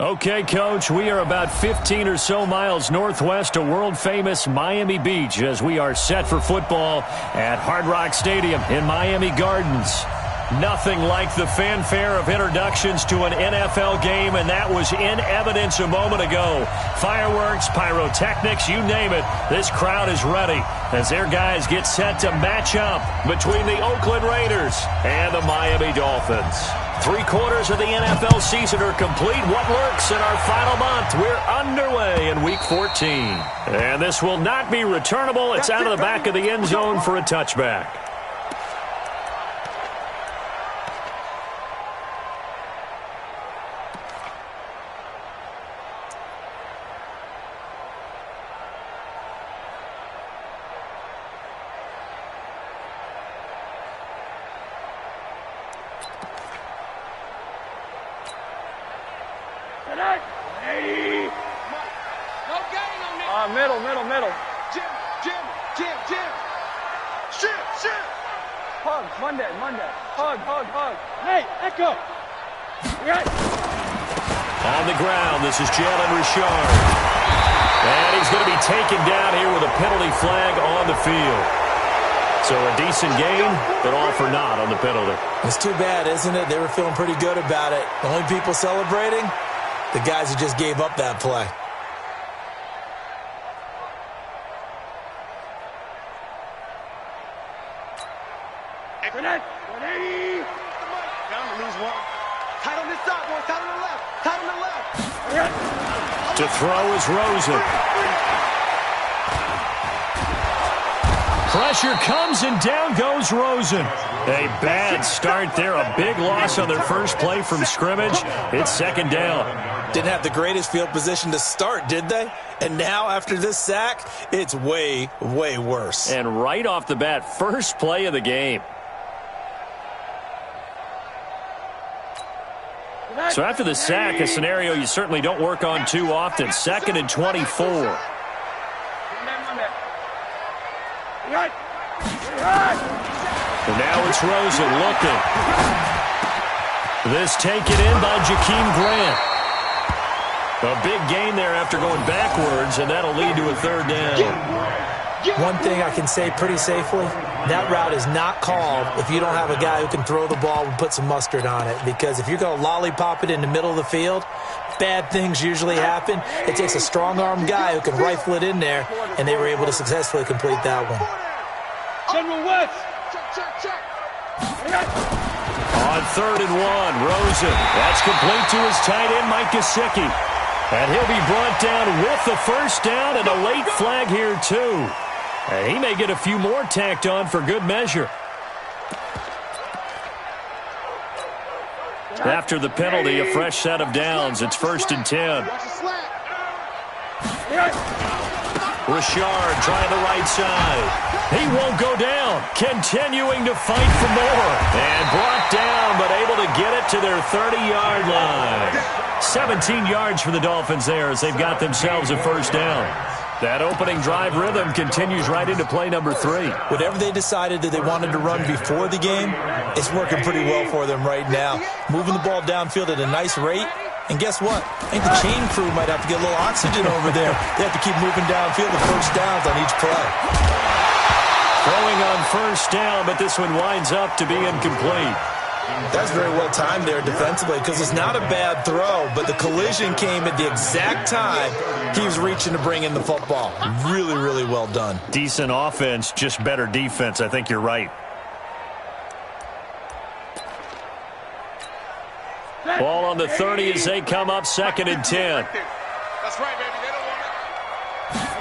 Okay, Coach, we are about 15 or so miles northwest of world-famous Miami Beach as we are set for football at Hard Rock Stadium in Miami Gardens. Nothing like the fanfare of introductions to an NFL game, and that was in evidence a moment ago. Fireworks, pyrotechnics, you name it, this crowd is ready as their guys get set to match up between the Oakland Raiders and the Miami Dolphins. 3/4 of the NFL season are complete. What lurks in our final month? We're underway in Week 14. And this will not be returnable. It's out of the back of the end zone for a touchback. Middle. Jim. Shit. Hug, Monday. Hug. Hey, Echo. Right. On the ground, this is Jalen Richard. And he's going to be taken down here with a penalty flag on the field. So a decent game, but all for naught on the penalty. It's too bad, isn't it? They were feeling pretty good about it. The only people celebrating, the guys who just gave up that play. To throw is Rosen. Pressure comes and down goes Rosen. A bad start there. A big loss on their first play from scrimmage. It's second down. Didn't have the greatest field position to start, did they? And now after this sack, it's way, way worse. And right off the bat, first play of the game. So after the sack, a scenario you certainly don't work on too often. 2nd and 24. And now it's Rosen looking. This taken in by Jakeem Grant. A big gain there after going backwards, and that'll lead to a third down. One thing I can say pretty safely, that route is not called if you don't have a guy who can throw the ball and put some mustard on it. Because if you're going to lollipop it in the middle of the field, bad things usually happen. It takes a strong-armed guy who can rifle it in there, and they were able to successfully complete that one. General West. On 3rd and 1, Rosen. That's complete to his tight end, Mike Gesicki. And he'll be brought down with the first down and a late flag here, too. And he may get a few more tacked on for good measure. After the penalty, a fresh set of downs. It's 1st and 10. Richard trying the right side. He won't go down. Continuing to fight for more. And brought down, but able to get it to their 30-yard line. 17 yards for the Dolphins there as they've got themselves a first down. That opening drive rhythm continues right into play number 3. Whatever they decided that they wanted to run before the game, it's working pretty well for them right now. Moving the ball downfield at a nice rate. And guess what? I think the chain crew might have to get a little oxygen over there. They have to keep moving downfield with first downs on each play. Throwing on first down, but this one winds up to be incomplete. That's very well timed there defensively because it's not a bad throw, but the collision came at the exact time he was reaching to bring in the football. Really, really well done. Decent offense, just better defense. I think you're right. Ball on the 30 as they come up 2nd and 10. That's right, baby. They don't want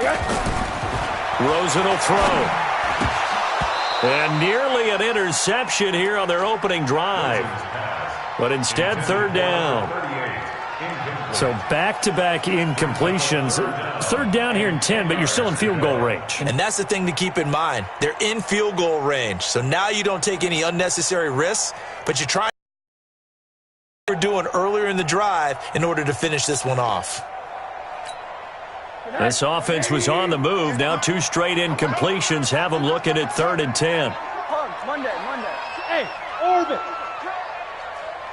it. Rosen will throw. And nearly an interception here on their opening drive. But instead, 3rd down. So back-to-back incompletions. 3rd down here in 10, but you're still in field goal range. And that's the thing to keep in mind. They're in field goal range. So now you don't take any unnecessary risks, but you try what you were doing earlier in the drive in order to finish this one off. This offense was on the move. Now 2 straight incompletions have them looking at 3rd and 10. Monday. Hey, orbit.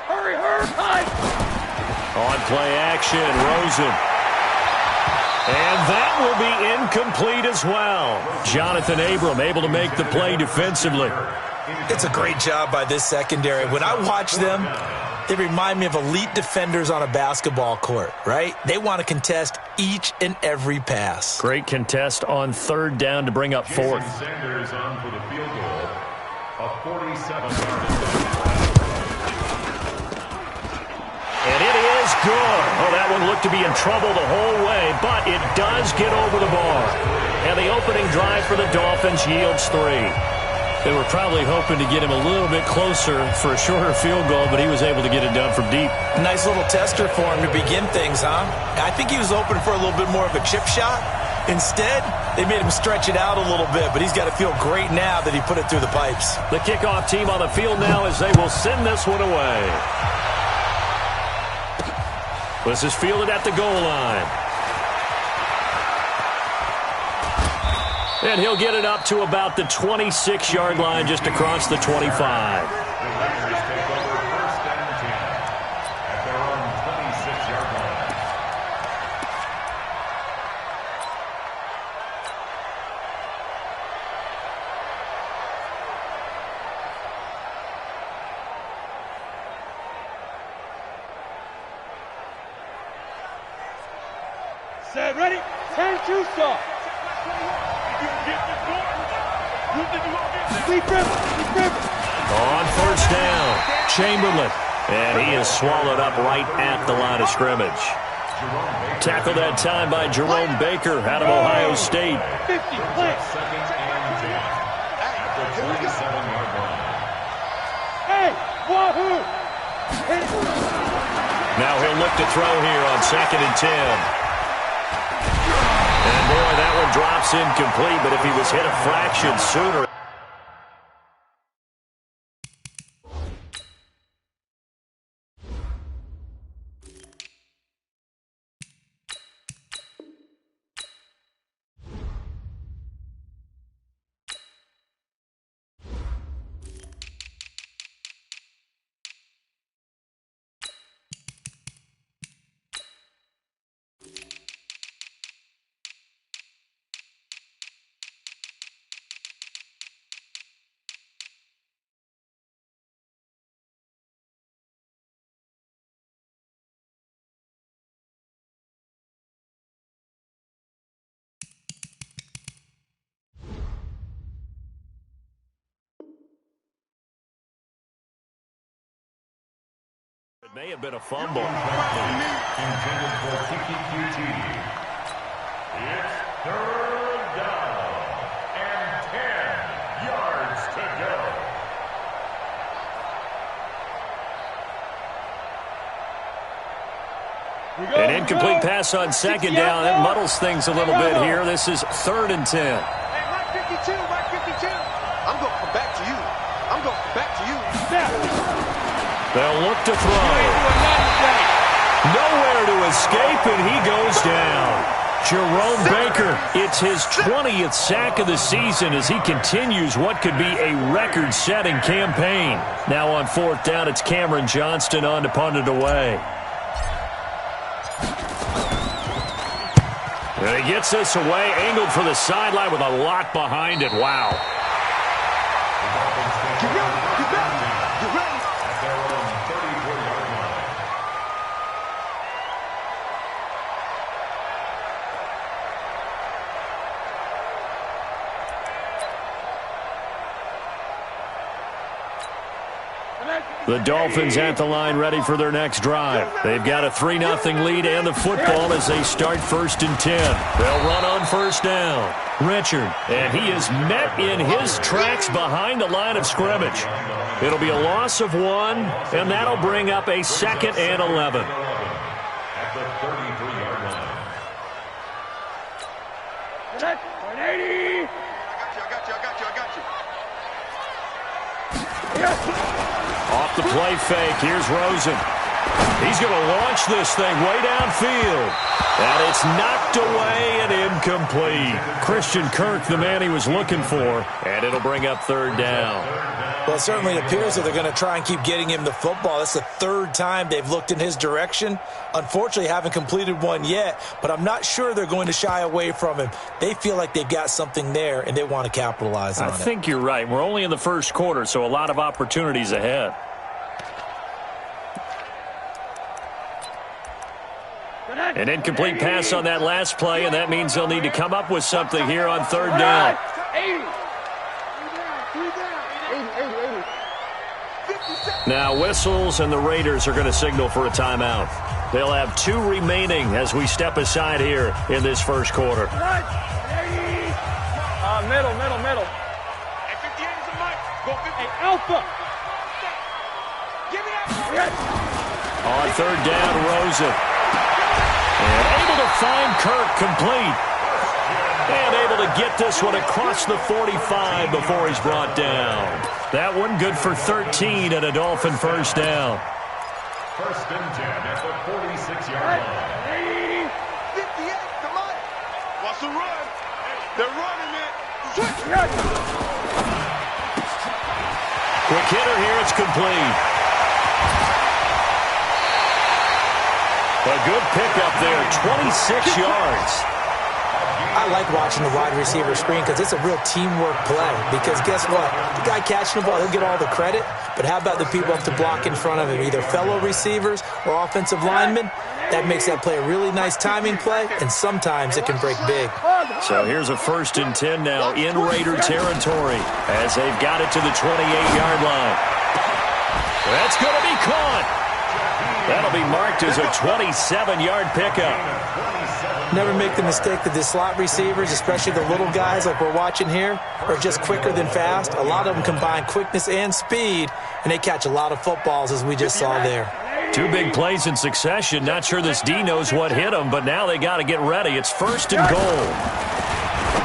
Hurry. On play action, Rosen. And that will be incomplete as well. Jonathan Abram able to make the play defensively. It's a great job by this secondary. When I watch them, they remind me of elite defenders on a basketball court, right? They want to contest each and every pass. Great contest on third down to bring up fourth. Sanders on for the field goal. A 47-yard. And it is good. Oh, that one looked to be in trouble the whole way, but it does get over the bar. And the opening drive for the Dolphins yields 3. They were probably hoping to get him a little bit closer for a shorter field goal, but he was able to get it done from deep. Nice little tester for him to begin things, huh? I think he was open for a little bit more of a chip shot. Instead, they made him stretch it out a little bit, but he's got to feel great now that he put it through the pipes. The kickoff team on the field now as they will send this one away. This is fielded at the goal line. And he'll get it up to about the 26-yard line just across the 25. Set, ready, 10, 2, stop. On first down, Chamberlain. And he is swallowed up right at the line of scrimmage. Tackled that time by Jerome Baker out of Ohio State. 50, play. Hey, wahoo! Now he'll look to throw here on 2nd and 10. And boy, that one drops incomplete, but if he was hit a fraction sooner. It may have been a fumble. Intended for TTQT. It's 3rd down and 10 yards to go. An incomplete pass on 2nd down. It muddles things a little bit here. This is 3rd and 10. Hey, Mike 52, Mike 52. I'm going to come back to you. I'm going to come back to you. Now. They'll look to throw. Nowhere to escape, and he goes down. Jerome Baker, it's his 20th sack of the season as he continues what could be a record-setting campaign. Now on 4th down, it's Cameron Johnston on to punt it away. And he gets this away, angled for the sideline with a lot behind it. Wow. Get ready, get ready, get ready. At their own 34-yard line. The Dolphins at the line ready for their next drive. They've got a 3-0 lead and the football as they start 1st and 10. They'll run on 1st down. Richard, and he is met in his tracks behind the line of scrimmage. It'll be a loss of 1, and that'll bring up a 2nd and 11. At the 33-yard line. 180. I got you. Off the play fake, here's Rosen. He's going to launch this thing way downfield. And it's knocked away and incomplete. Christian Kirk, the man he was looking for. And it'll bring up 3rd down. Well, it certainly appears that they're going to try and keep getting him the football. That's the third time they've looked in his direction. Unfortunately, haven't completed one yet, but I'm not sure they're going to shy away from him. They feel like they've got something there, and they want to capitalize on it. I think you're right. We're only in the first quarter, so a lot of opportunities ahead. An incomplete pass on that last play, and that means they'll need to come up with something here on third down. Now whistles, and the Raiders are going to signal for a timeout. They'll have 2 remaining as we step aside here in this first quarter. Middle. Hey, 58 is a mic. Go 50. Hey, Alpha. Give me that. On third down, Rosen. And able to find Kirk complete. And able to get this one across the 45 before he's brought down. That one good for 13 and a Dolphin first down. First and 10 at the 46-yard line. 58, come on. What's the run? They're running, man. Quick hitter here, it's complete. A good pickup there, 26 yards. I like watching the wide receiver screen because it's a real teamwork play. Because guess what? The guy catching the ball, he'll get all the credit. But how about the people up to block in front of him, either fellow receivers or offensive linemen? That makes that play a really nice timing play, and sometimes it can break big. So here's a first and 10 now in Raider territory as they've got it to the 28-yard line. That's going to be caught. That'll be marked as a 27-yard pickup. Never make the mistake that the slot receivers, especially the little guys like we're watching here, are just quicker than fast. A lot of them combine quickness and speed, and they catch a lot of footballs, as we just saw there. 2 big plays in succession. Not sure this D knows what hit him, but now they got to get ready. It's first and goal.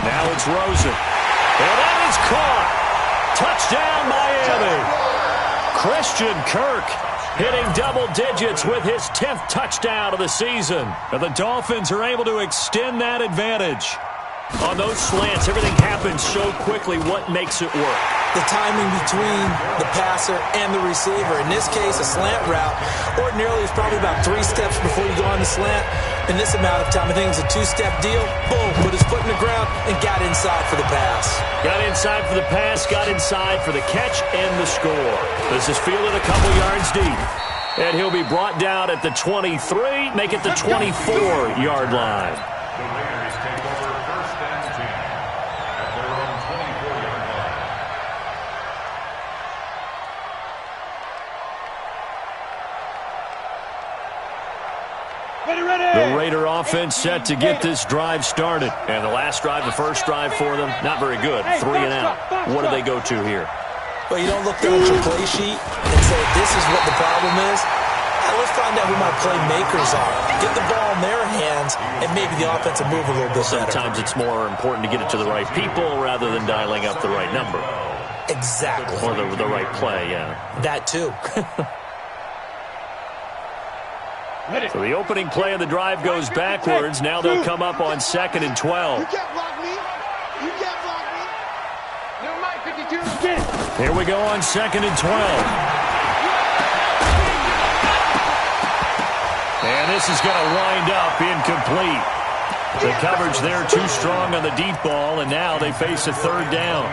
Now it's Rosen. And that is caught. Touchdown, Miami. Christian Kirk hitting double digits with his 10th touchdown of the season. And the Dolphins are able to extend that advantage. On those slants, everything happens so quickly. What makes it work? The timing between the passer and the receiver. In this case, a slant route ordinarily is probably about 3 steps before you go on the slant. In this amount of time, I think it was a 2-step deal. Boom, put his foot in the ground and got inside for the pass. Got inside for the pass, got inside for the catch and the score. This is fielded a couple yards deep. And he'll be brought down at the 23, make it the 24-yard line. The Raiders take over first and 10 at their own 24-yard line. The Raider offense set to get this drive started. And the last drive, the first drive for them, not very good. 3 and out. What do they go to here? Well, you don't look down at your play sheet and say, this is what the problem is. Let's find out who my playmakers are. Get the ball in their hands, and maybe the offense will move a little bit better. Sometimes it's more important to get it to the right people rather than dialing up the right number. Exactly. Or the right play, yeah. That too. So the opening play of the drive goes backwards. Now they'll come up on 2nd and 12. You can't block me. You can't block me. Never mind, 52. Get it. Here we go on 2nd and 12. And this is going to wind up incomplete. The coverage there too strong on the deep ball, and now they face a third down.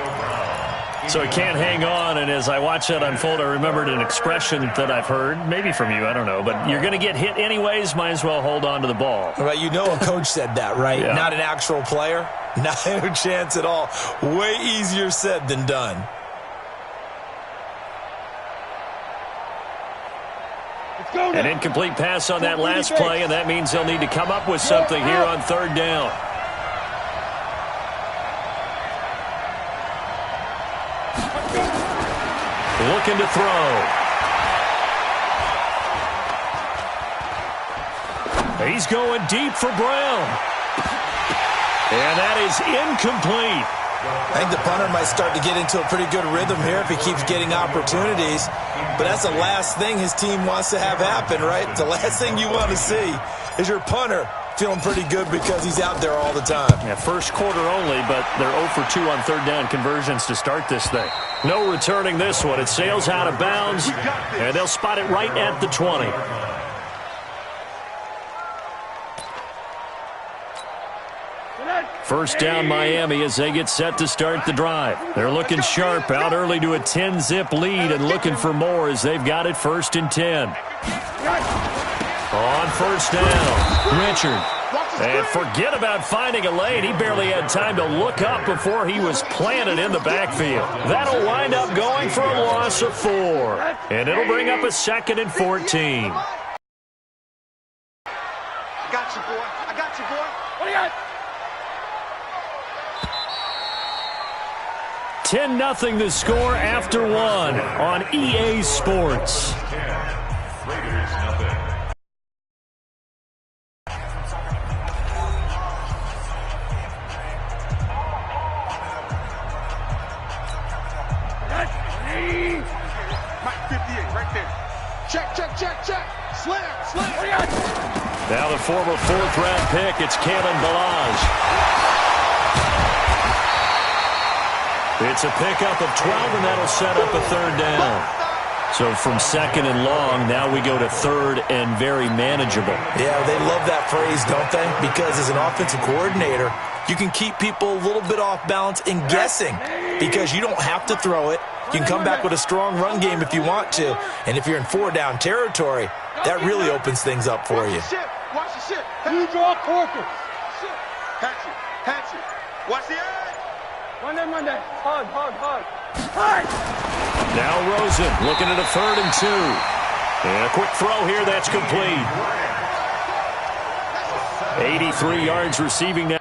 So it can't hang on, and as I watch that unfold, I remembered an expression that I've heard, maybe from you, I don't know, but you're going to get hit anyways, might as well hold on to the ball. Right, you know a coach said that, right? Yeah. Not an actual player? Not a chance at all. Way easier said than done. An incomplete pass on that last play, and that means they'll need to come up with something here on third down. Looking to throw. He's going deep for Brown. And that is incomplete. I think the punter might start to get into a pretty good rhythm here if he keeps getting opportunities. But that's the last thing his team wants to have happen, right? The last thing you want to see is your punter feeling pretty good because he's out there all the time. Yeah, first quarter only, but they're 0 for 2 on third down conversions to start this thing. No returning this one. It sails out of bounds, and they'll spot it right at the 20. First down Miami as they get set to start the drive. They're looking sharp, out early to a 10-zip lead and looking for more as they've got it 1st and 10. On first down, Richard. And forget about finding a lane. He barely had time to look up before he was planted in the backfield. That'll wind up going for a loss of 4. And it'll bring up a 2nd and 14. I got you, boy. I got you, boy. What do you got? 10-0 the score after 1 on EA Sports. Raiders nothing. Mike 58, right there. Check, check, check, check. Slam, slam. What do you got? Now the former 4th-round pick, it's Kalen Ballage. It's a pickup of 12, and that'll set up a 3rd down. So from 2nd and long, now we go to 3rd and very manageable. Yeah, they love that phrase, don't they? Because as an offensive coordinator, you can keep people a little bit off balance and guessing because you don't have to throw it. You can come back with a strong run game if you want to. And if you're in 4-down territory, that really opens things up for you. Watch the shit. You draw quarter. Hatchet, hatchet. Watch the edge. Monday. Hug. Now Rosen looking at a 3rd and 2. And a quick throw here, that's complete. 83 yards receiving now.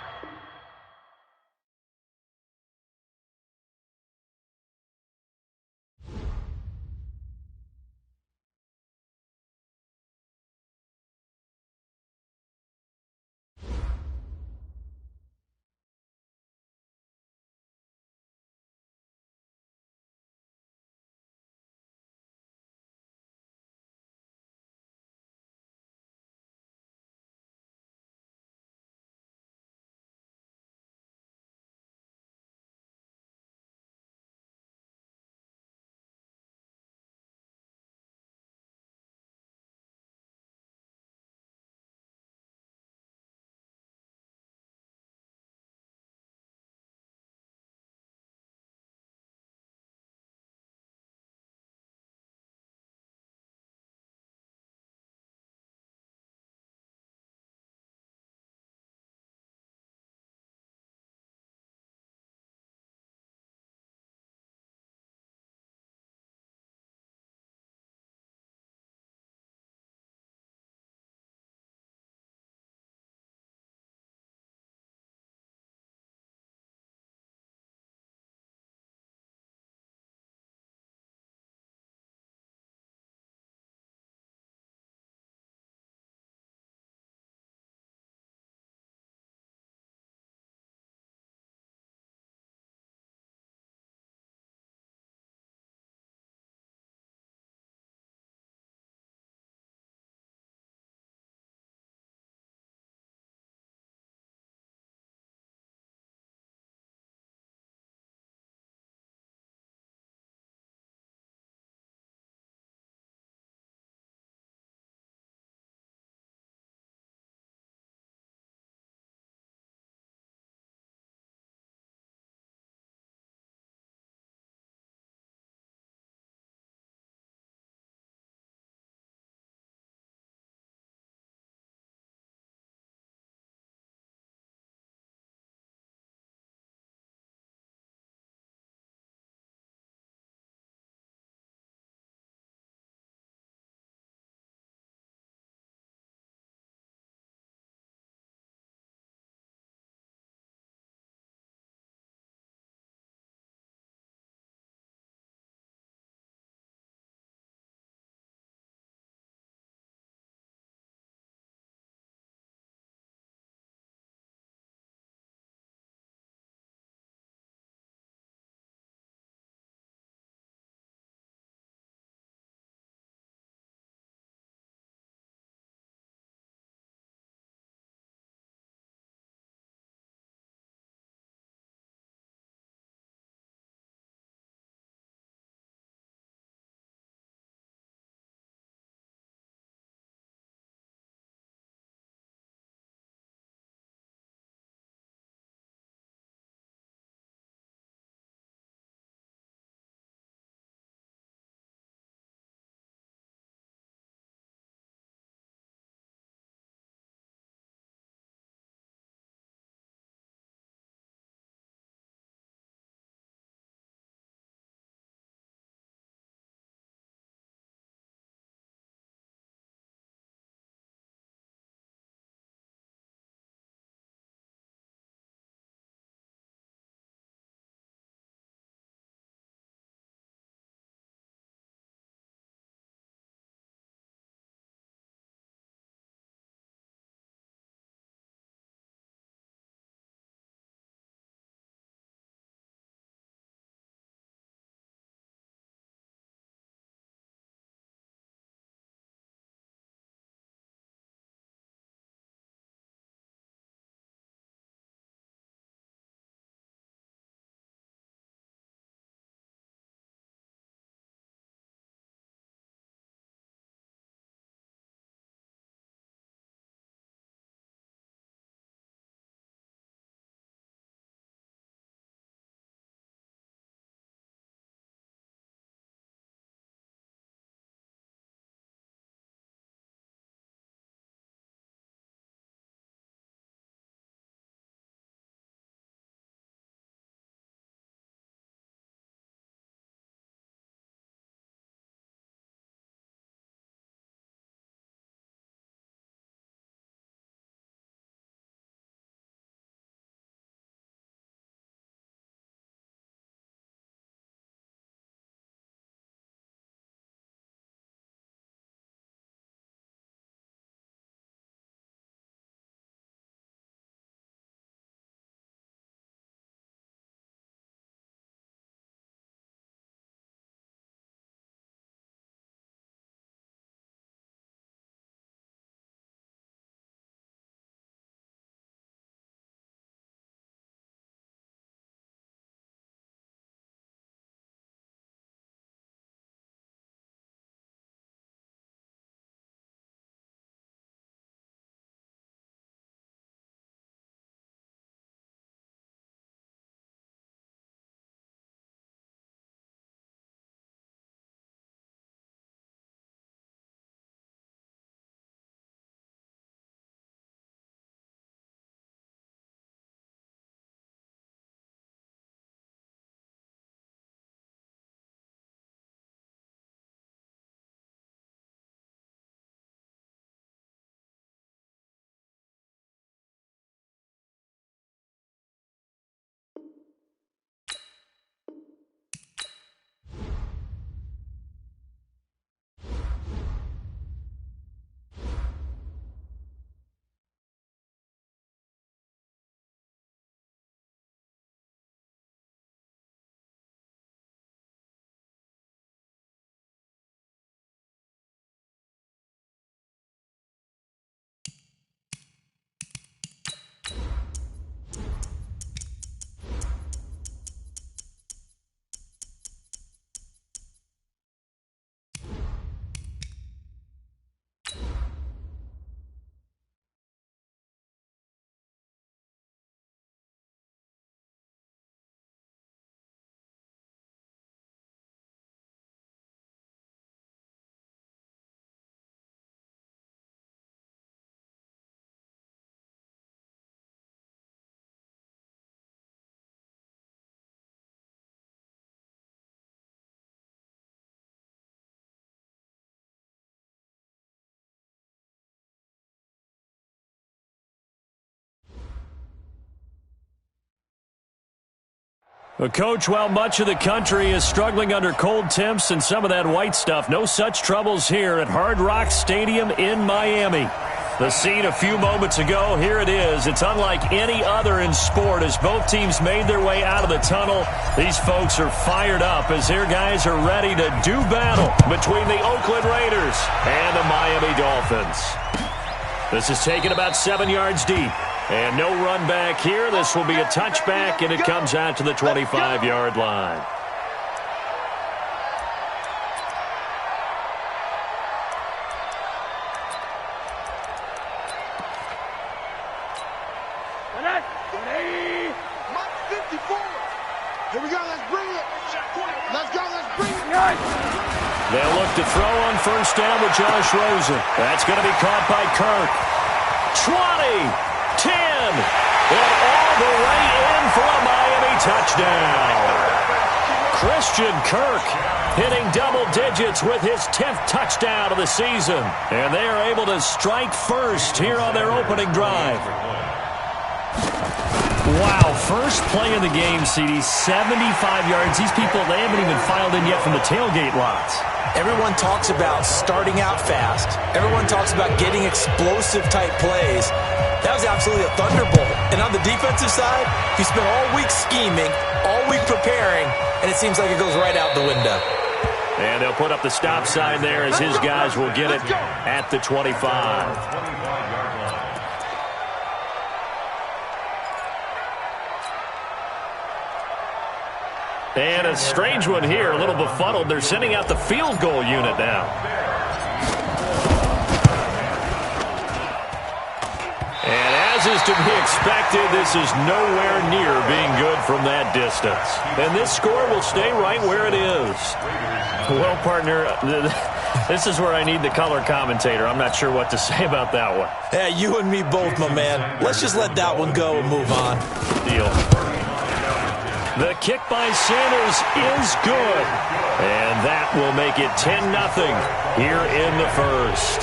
Well, Coach, while much of the country is struggling under cold temps and some of that white stuff, no such troubles here at Hard Rock Stadium in Miami. The scene a few moments ago, here it is. It's unlike any other in sport as both teams made their way out of the tunnel. These folks are fired up as their guys are ready to do battle between the Oakland Raiders and the Miami Dolphins. This is taken about 7 yards deep. And no run back here. This will be a touchback, and it comes out to the 25-yard line. Here we go, let's bring it. Let's go, let's bring it. They'll look to throw on first down with Josh Rosen. That's going to be caught by Kirk. 20, 10, and all the way in for a Miami touchdown. Christian Kirk hitting double digits with his 10th touchdown of the season. And they are able to strike first here on their opening drive. Wow, first play of the game, CD, 75 yards. These people, they haven't even filed in yet from the tailgate lots. Everyone talks about starting out fast. Everyone talks about getting explosive-type plays. That was absolutely a thunderbolt. And on the defensive side, you spent all week scheming, all week preparing, and it seems like it goes right out the window. And they'll put up the stop sign there as his guys will get it at the 25. And a strange one here, a little befuddled. They're sending out the field goal unit now. And as is to be expected, this is nowhere near being good from that distance. And this score will stay right where it is. Well, partner, this is where I need the color commentator. I'm not sure what to say about that one. Yeah, you and me both, my man. Let's just let that one go and move on. Deal. The kick by Sanders is good. And that will make it 10-0 here in the first.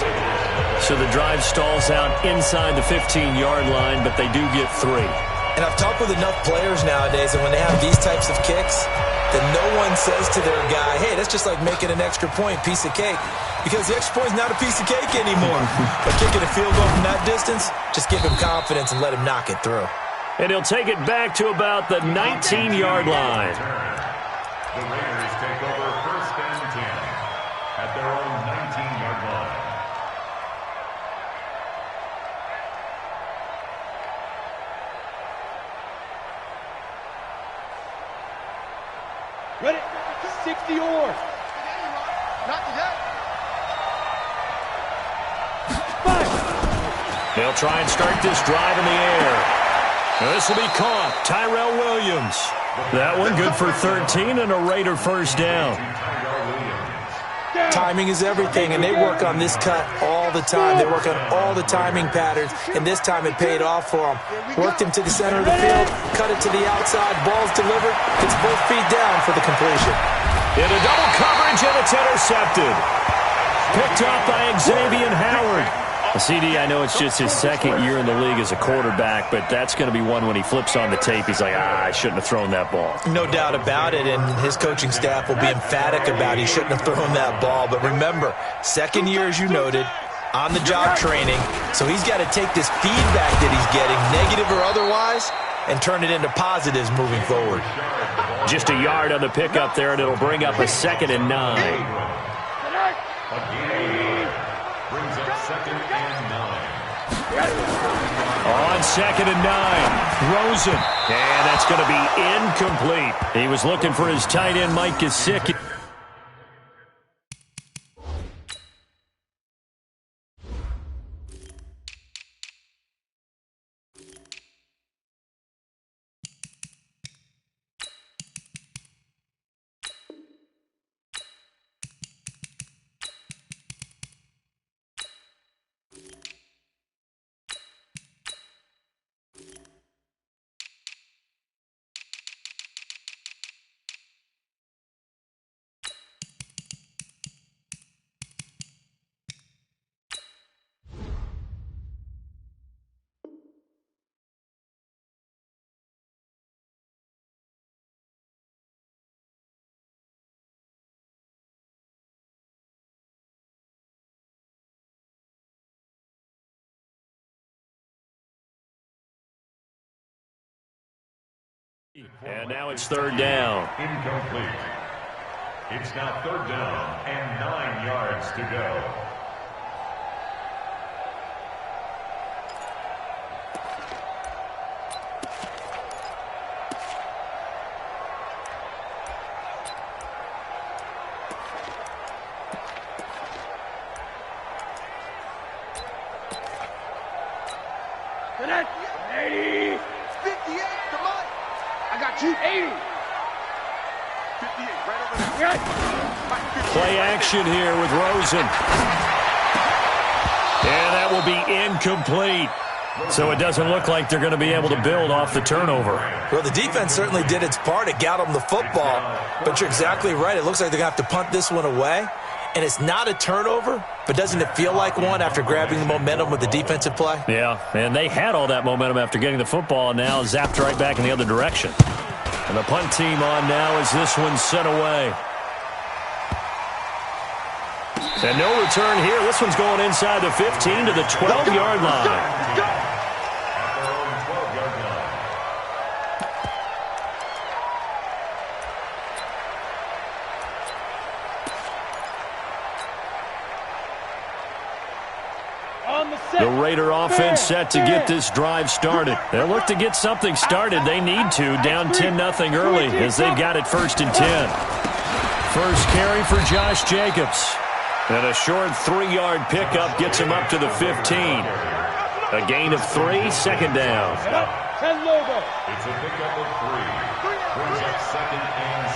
So the drive stalls out inside the 15-yard line, but they do get 3. And I've talked with enough players nowadays, and when they have these types of kicks, that no one says to their guy, hey, that's just like making an extra point, piece of cake. Because the extra point is not a piece of cake anymore. But kicking a field goal from that distance, just give him confidence and let him knock it through. And he'll take it back to about the 19-yard line. The Raiders take over first and 10 at their own 19-yard line. Ready? 60 yours. Not today. They'll try and start this drive in the air. This will be caught. Tyrell Williams. That one good for 13 and a Raider first down. Timing is everything, and they work on this cut all the time. They work on all the timing patterns, and this time it paid off for them. Worked him to the center of the field, cut it to the outside, ball's delivered, gets both feet down for the completion. In a double coverage, and it's intercepted. Picked up by Xavier Howard. CD, I know it's just his second year in the league as a quarterback, but that's going to be one when he flips on the tape. He's like, I shouldn't have thrown that ball. No doubt about it, and his coaching staff will be emphatic about he shouldn't have thrown that ball. But remember, second year, as you noted, on-the-job training, so he's got to take this feedback that he's getting, negative or otherwise, and turn it into positives moving forward. Just a yard on the pickup there, and it'll bring up a 2nd and 9. Brings up 2nd and 9. On 2nd and 9, Rosen. And that's going to be incomplete. He was looking for his tight end, Mike Gesicki. And now it's third down. Incomplete. It's now third down and 9 yards to go. Connect. 80. 58. Come on. I got you. 80. 58. Right over there. Play action here with Rosen. And that will be incomplete. So it doesn't look like they're going to be able to build off the turnover. Well, the defense certainly did its part. It got them the football. But you're exactly right. It looks like they're going to have to punt this one away. And it's not a turnover, but doesn't it feel like one after grabbing the momentum with the defensive play? Yeah, and they had all that momentum after getting the football, and now zapped right back in the other direction. And the punt team on now as this one's sent away. And no return here. This one's going inside the 15 to the 12-yard line. The Raider offense set to get this drive started. They'll look to get something started. They need to, down 10-0 early as they've got it 1st and 10. First carry for Josh Jacobs. And a short 3-yard pickup gets him up to the 15. A gain of 3, second down. 10 logo. It's a pickup of 3. Brings up 2nd and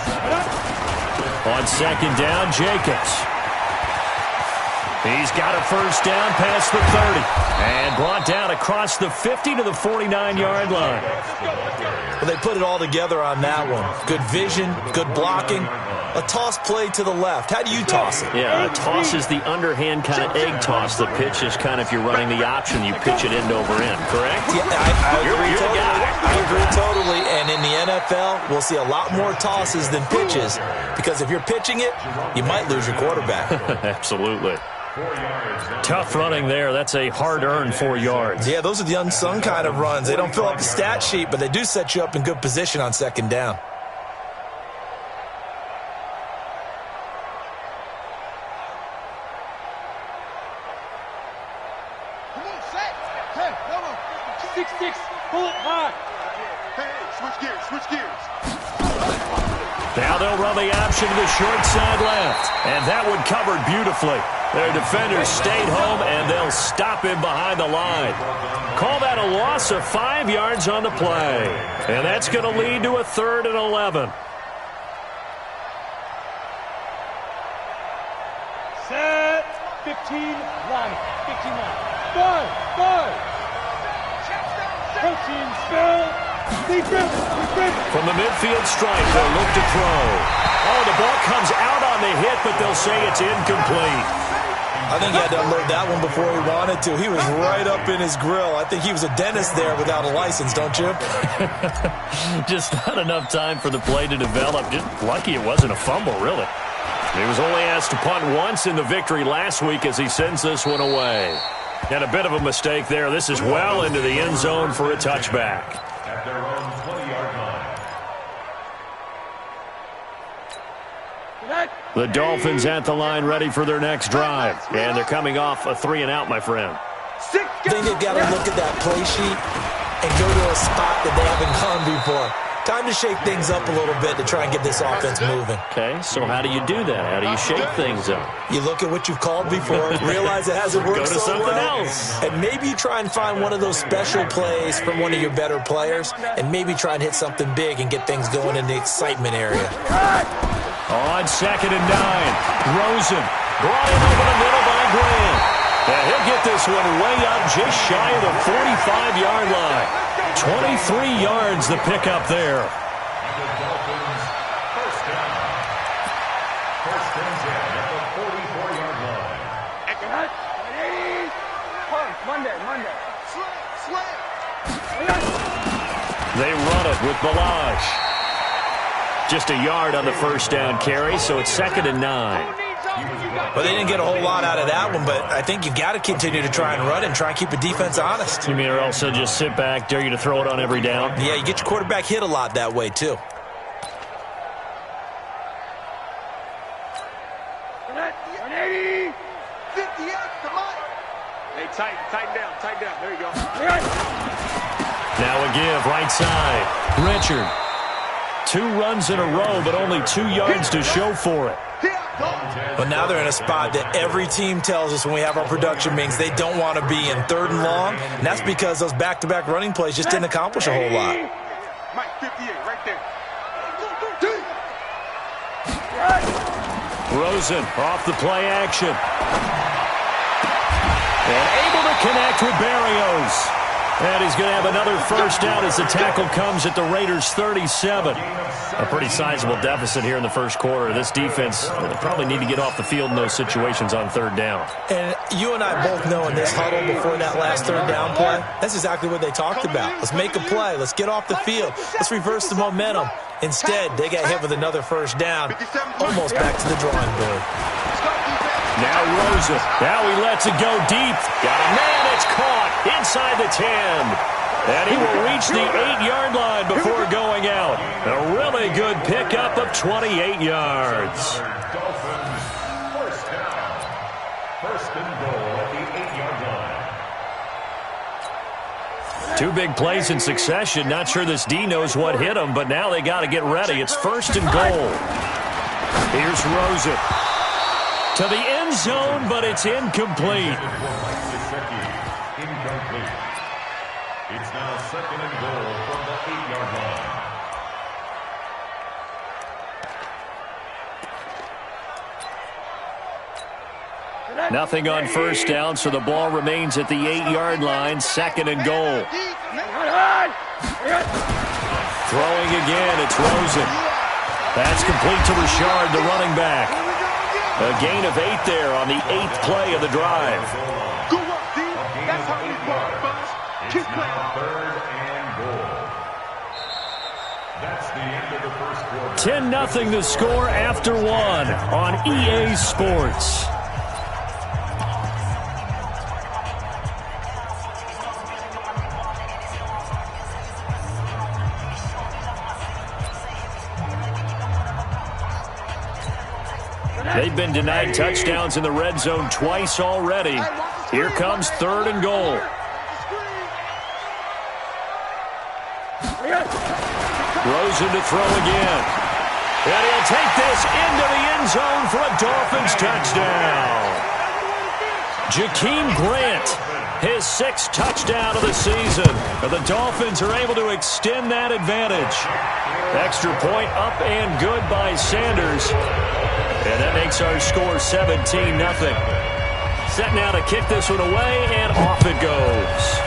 7. On second down, Jacobs. He's got a first down past the 30. And brought down across the 50 to the 49-yard line. Well, they put it all together on that one. Good vision, good blocking. A toss play to the left. How do you toss it? Yeah, a toss is the underhand kind of egg toss. The pitch is kind of, if you're running the option, you pitch it end over end, correct? Yeah, I agree totally. I agree totally. And in the NFL, we'll see a lot more tosses than pitches because if you're pitching it, you might lose your quarterback. Absolutely. Tough running there. That's a hard-earned 4 yards. Yeah, those are the unsung kind of runs. They don't fill up the stat sheet, but they do set you up in good position on second down. Come on, set. Hey, come on. 6-6. Pull it high. Hey, switch gears. Now they'll run the option to the short side left. And that one covered beautifully. Their defenders stayed home, and they'll stop him behind the line. Call that a loss of 5 yards on the play. And that's going to lead to a 3rd and 11. Set. 15 line. 15 line. 5. Protein spill. Defense. From the midfield stripe, they'll look to throw. Oh, the ball comes out on the hit, but they'll say it's incomplete. I think he had to unload that one before he wanted to. He was right up in his grill. I think he was a dentist there without a license, don't you? Just not enough time for the play to develop. Just lucky it wasn't a fumble, really. He was only asked to punt once in the victory last week as he sends this one away. And a bit of a mistake there. This is well into the end zone for a touchback. At their own 20-yard line. The Dolphins at the line ready for their next drive. And they're coming off a 3-and-out, my friend. I think they've got to look at that play sheet and go to a spot that they haven't gone before. Time to shake things up a little bit to try and get this offense moving. Okay, so how do you do that? How do you shake things up? You look at what you've called before, realize it hasn't worked Go to so something well, else. and maybe you try and find one of those special plays from one of your better players, and maybe try and hit something big and get things going in the excitement area. On 2nd and 9, Rosen brought in over the middle by Graham. And he'll get this one way up just shy of the 45-yard line. 23 yards the pickup there. And the Dolphins first down. First and 10 at the 44-yard line. Monday. They run it with Balaj. Just a yard on the first down carry, so it's 2nd and 9. Well, they didn't get a whole lot out of that one, but I think you've got to continue to try and run and try and keep the defense honest. You mean or also just sit back, dare you to throw it on every down? Yeah, you get your quarterback hit a lot that way, too. Tighten down. There you go. Now a give, right side. Richard. 2 runs in a row, but only 2 yards to show for it. But now they're in a spot that every team tells us when we have our production meetings they don't want to be in, 3rd and long, and that's because those back-to-back running plays just didn't accomplish a whole lot. Mike, 58, right there. Rosen off the play action. And able to connect with Barrios. And he's going to have another first down as the tackle comes at the Raiders' 37. A pretty sizable deficit here in the first quarter. This defense probably need to get off the field in those situations on 3rd down. And you and I both know in this huddle before that last 3rd down play, that's exactly what they talked about. Let's make a play. Let's get off the field. Let's reverse the momentum. Instead, they got hit with another first down, almost back to the drawing board. Now Rosen. Now he lets it go deep. Got a man. It's caught inside the 10. And he will reach the 8-yard line before going out. A really good pickup of 28 yards. Dolphins, first down. First and goal at the 8-yard line. 2 big plays in succession. Not sure this D knows what hit him, but now they got to get ready. It's first and goal. Here's Rosen. To the end zone, but it's incomplete. Incomplete. It's now second and goal from the 8-yard line. Nothing on first down, so the ball remains at the 8-yard line. Second and goal. Throwing again, it's Rosen. That's complete to Richard, the running back. A gain of 8 there on the 8th play of the drive. Go up, D. That's how we ball, Buzz. Keep playing. 3rd and goal. That's the end of the first quarter. 10-0 the score after 1 on EA Sports. They've been denied touchdowns in the red zone twice already. Here comes 3rd and goal. Rosen to throw again. And he'll take this into the end zone for a Dolphins touchdown. Jakeem Grant, his 6th touchdown of the season. The Dolphins are able to extend that advantage. Extra point up and good by Sanders. And that makes our score 17-0. Set now to kick this one away, and off it goes.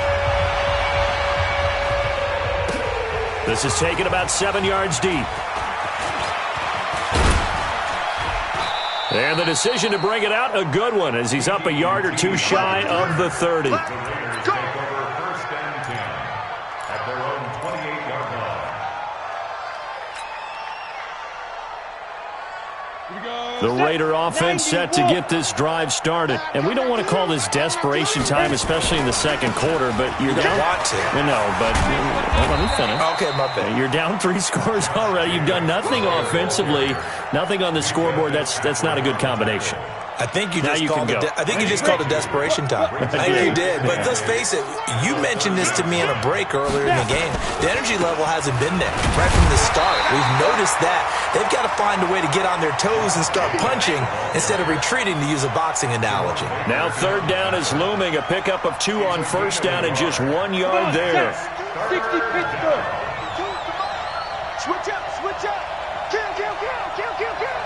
This is taken about 7 yards deep. And the decision to bring it out, a good one, as he's up a yard or 2 shy of the 30. The Raiders take over first and 10 at their own 28-yard line. The Raider offense set to get this drive started. And we don't want to call this desperation time, especially in the second quarter, but you're down. Want to. No, but let me finish. Okay, my bad. You're down 3 scores already. You've done nothing offensively, nothing on the scoreboard. That's not a good combination. I think you just called it. I think you just called it desperation time. I think you did. But let's face it, you mentioned this to me in a break earlier in the game. The energy level hasn't been there right from the start. We've noticed that. They've got to find a way to get on their toes and start punching instead of retreating, to use a boxing analogy. Now 3rd down is looming. A pickup of 2 on first down and just 1 yard there. 60 Pittsburgh. Switch up, switch up. Kill, kill, kill, kill, kill, kill.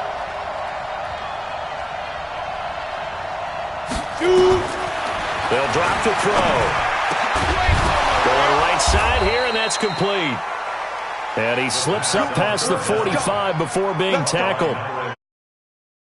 They'll drop to throw. Going right side here, and that's complete. And he slips up past the 45 before being tackled.